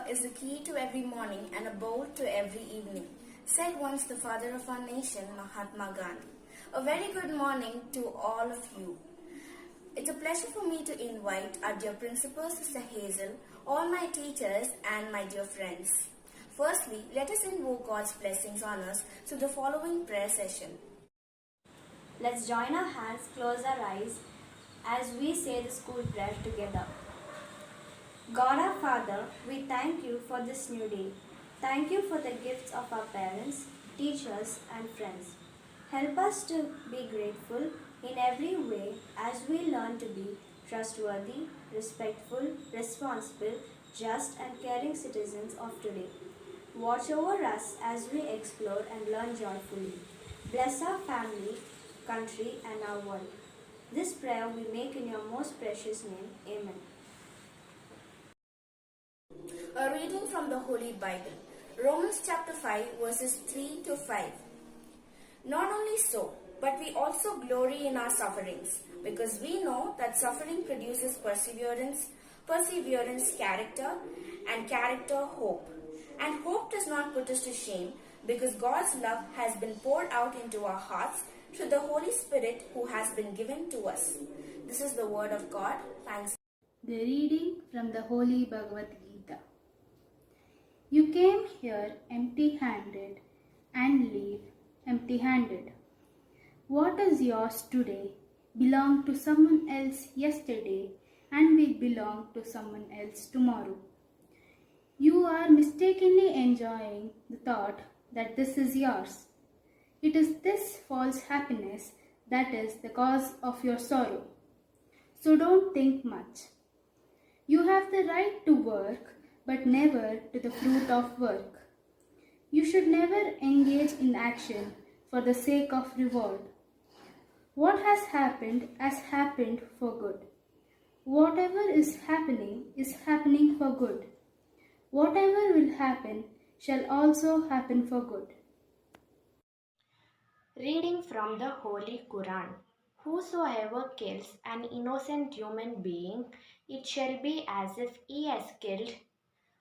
is the key to every morning and a bowl to every evening, said once the father of our nation, Mahatma Gandhi. A very good morning to all of you. It's a pleasure for me to invite our dear principal, Sister Hazel, all my teachers and my dear friends. Firstly, let us invoke God's blessings on us through the following prayer session. Let's join our hands, close our eyes as we say the school prayer together. God our Father, we thank you for this new day. Thank you for the gifts of our parents, teachers and friends. Help us to be grateful in every way as we learn to be trustworthy, respectful, responsible, just and caring citizens of today. Watch over us as we explore and learn joyfully. Bless our family, country and our world. This prayer we make in your most precious name. Amen. A reading from the Holy Bible, Romans chapter 5 verses 3 to 5. Not only so, but we also glory in our sufferings, because we know that suffering produces perseverance, perseverance character, and character hope. And hope does not put us to shame, because God's love has been poured out into our hearts through the Holy Spirit who has been given to us. This is the word of God. Thanks. The reading from the Holy Bhagavad Gita. You came here empty-handed and leave empty-handed. What is yours today belonged to someone else yesterday and will belong to someone else tomorrow. You are mistakenly enjoying the thought that this is yours. It is this false happiness that is the cause of your sorrow. So don't think much. You have the right to work, but never to the fruit of work. You should never engage in action for the sake of reward. What has happened for good. Whatever is happening for good. Whatever will happen shall also happen for good. Reading from the Holy Quran. Whosoever kills an innocent human being, it shall be as if he has killed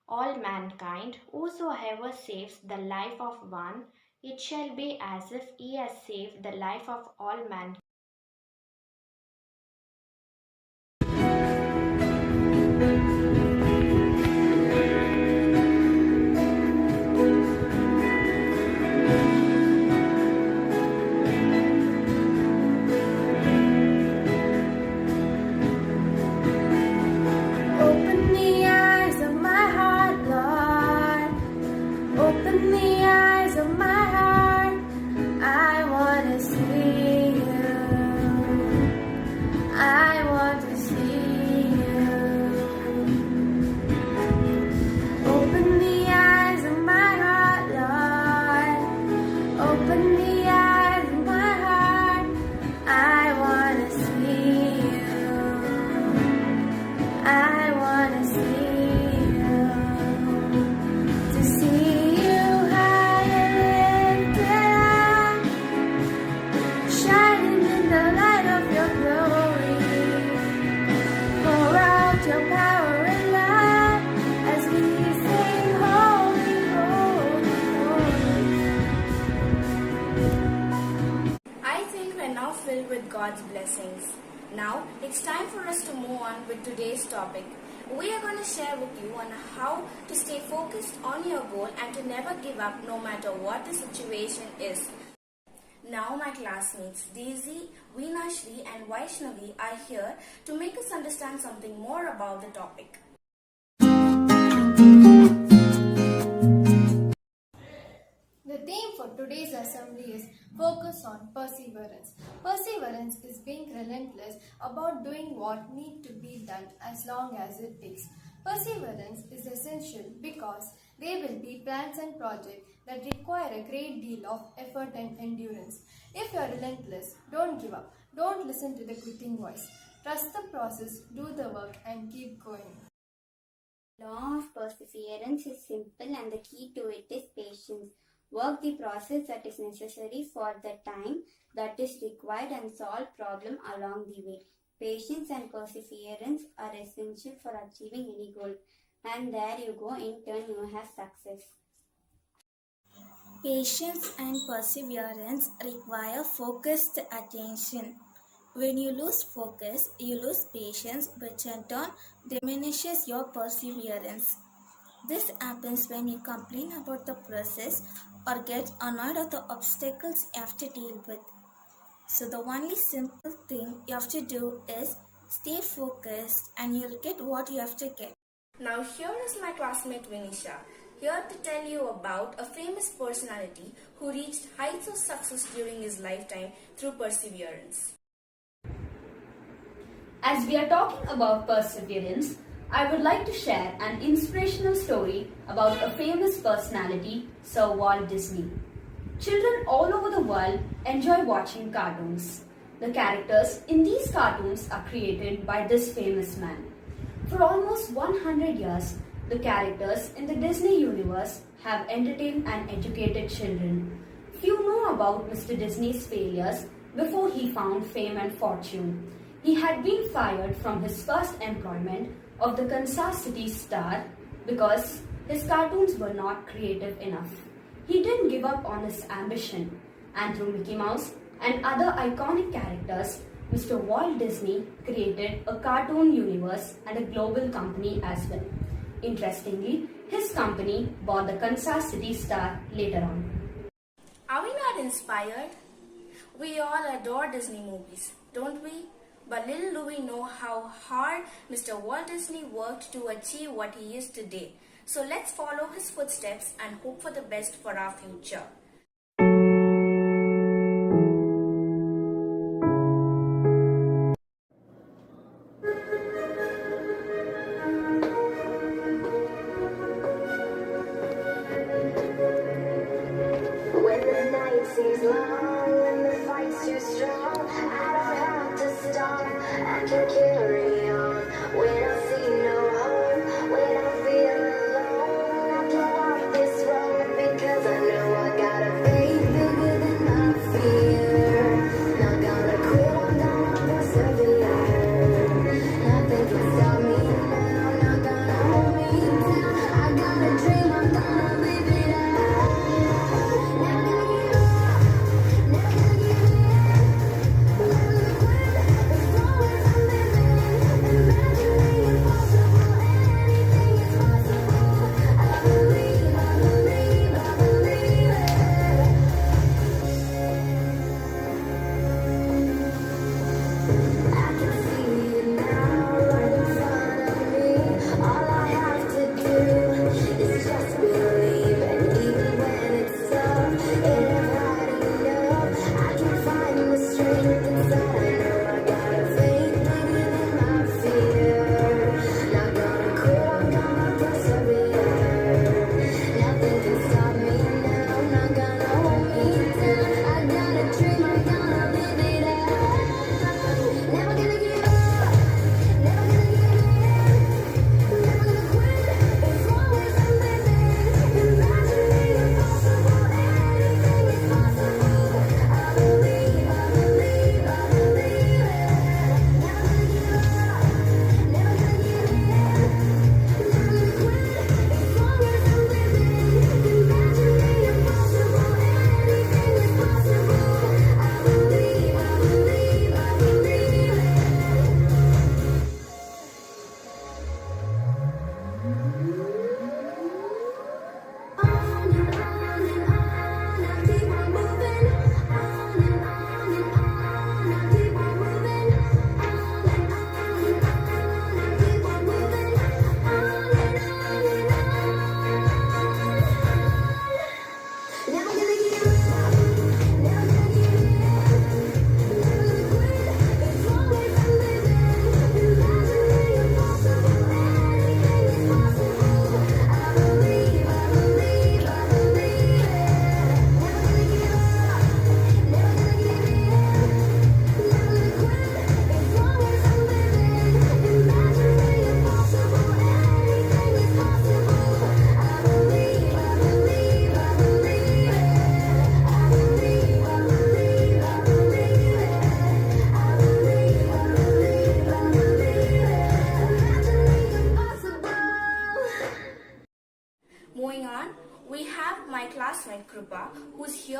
all mankind. Whosoever saves the life of one, it shall be as if he has saved the life of all mankind. Open the eyes of my heart, Lord. Open the eyes of my heart. I want to see you. I want to see you. Open the eyes of my heart, Lord. Open the eyes of my heart. I want to see you. I want to see you high and lifted up, shining in the light of your glory. Pour out your power and love as we sing holy, holy, holy. I think we're now filled with God's blessings. Now, it's time for us to move on with today's topic. We are going to share with you on how to stay focused on your goal and to never give up no matter what the situation is. Now my classmates Daisy, Veenashri and Vaishnavi are here to make us understand something more about the topic. The theme for today's assembly is Focus on Perseverance. Perseverance is being relentless about doing what needs to be done as long as it takes. Perseverance is essential because there will be plans and projects that require a great deal of effort and endurance. If you are relentless, don't give up. Don't listen to the quitting voice. Trust the process, do the work and keep going. The law of perseverance is simple and the key to it is patience. Work the process that is necessary for the time that is required and solve problem along the way. Patience and perseverance are essential for achieving any goal. and there you go, in turn you have success. Patience and perseverance require focused attention. When you lose focus, you lose patience, which in turn diminishes your perseverance. This happens when you complain about the process or get annoyed at the obstacles you have to deal with. So, the only simple thing you have to do is stay focused and you'll get what you have to get. Now here is my classmate Vinisha, here to tell you about a famous personality who reached heights of success during his lifetime through perseverance. As we are talking about perseverance, I would like to share an inspirational story about a famous personality, Sir Walt Disney. Children all over the world enjoy watching cartoons. The characters in these cartoons are created by this famous man. For almost 100 years, the characters in the Disney universe have entertained and educated children. Few know about Mr. Disney's failures before he found fame and fortune. He had been fired from his first employment of the Kansas City Star because his cartoons were not creative enough. He didn't give up on his ambition, and through Mickey Mouse and other iconic characters, Mr. Walt Disney created a cartoon universe and a global company as well. Interestingly, his company bought the Kansas City Star later on. Are we not inspired? We all adore Disney movies, don't we? But little do we know how hard Mr. Walt Disney worked to achieve what he is today. So let's follow his footsteps and hope for the best for our future. When the night seems long, when the fight's too strong, I don't have to stop, I can carry on. When I see no harm, when I feel alone, I can walk this road because I know I got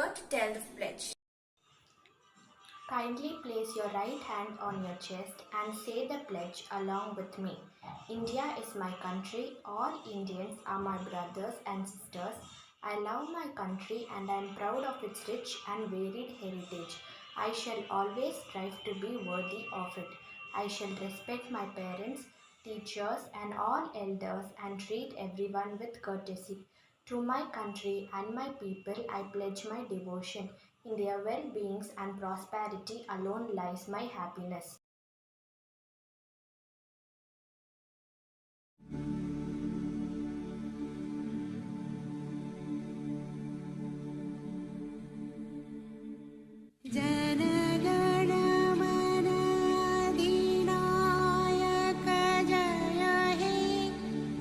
here to tell the pledge. Kindly place your right hand on your chest and say the pledge along with me. India is my country. All Indians are my brothers and sisters. I love my country and I am proud of its rich and varied heritage. I shall always strive to be worthy of it. I shall respect my parents, teachers, and all elders and treat everyone with courtesy. To my country and my people, I pledge my devotion. In their well-beings and prosperity alone lies my happiness.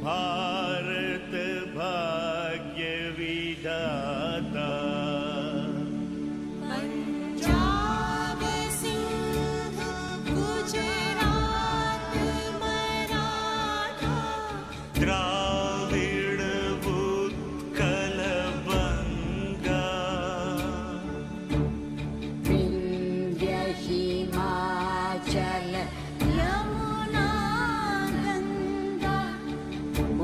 Bharat भाग्य विधाता पंजाब सिंध गुजरात मराठा द्राविड उत्कल बंगा विंध्य हिमाचल यमुना गंगा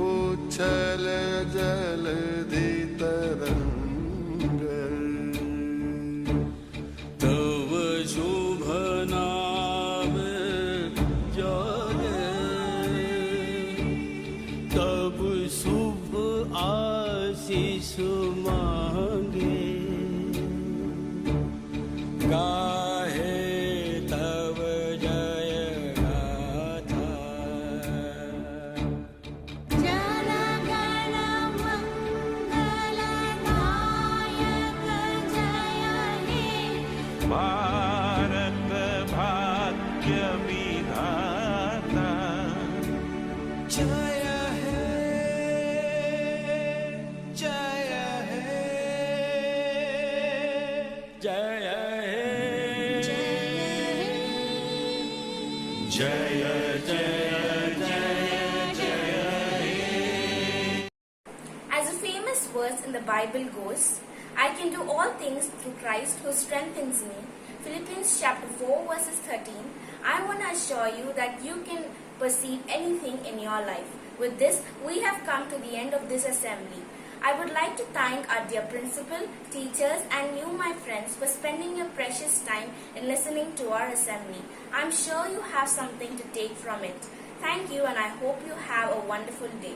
उच्छल जलधि तरंग तव शुभ नाम जागे तब शुभ आशीष मांगे गाहे तव जय गाथा जन गण मंगल नायक जय हे भारत भाग्य विधाता जय हे जय हे जय हे जय जय As a famous verse in the Bible goes, I can do all things through Christ who strengthens me. Philippians chapter 4 verses 13. I want to assure you that you can perceive anything in your life. With this, we have come to the end of this assembly. I would like to thank our dear principal, teachers and you my friends for spending your precious time in listening to our assembly. I'm sure you have something to take from it. Thank you and I hope you have a wonderful day.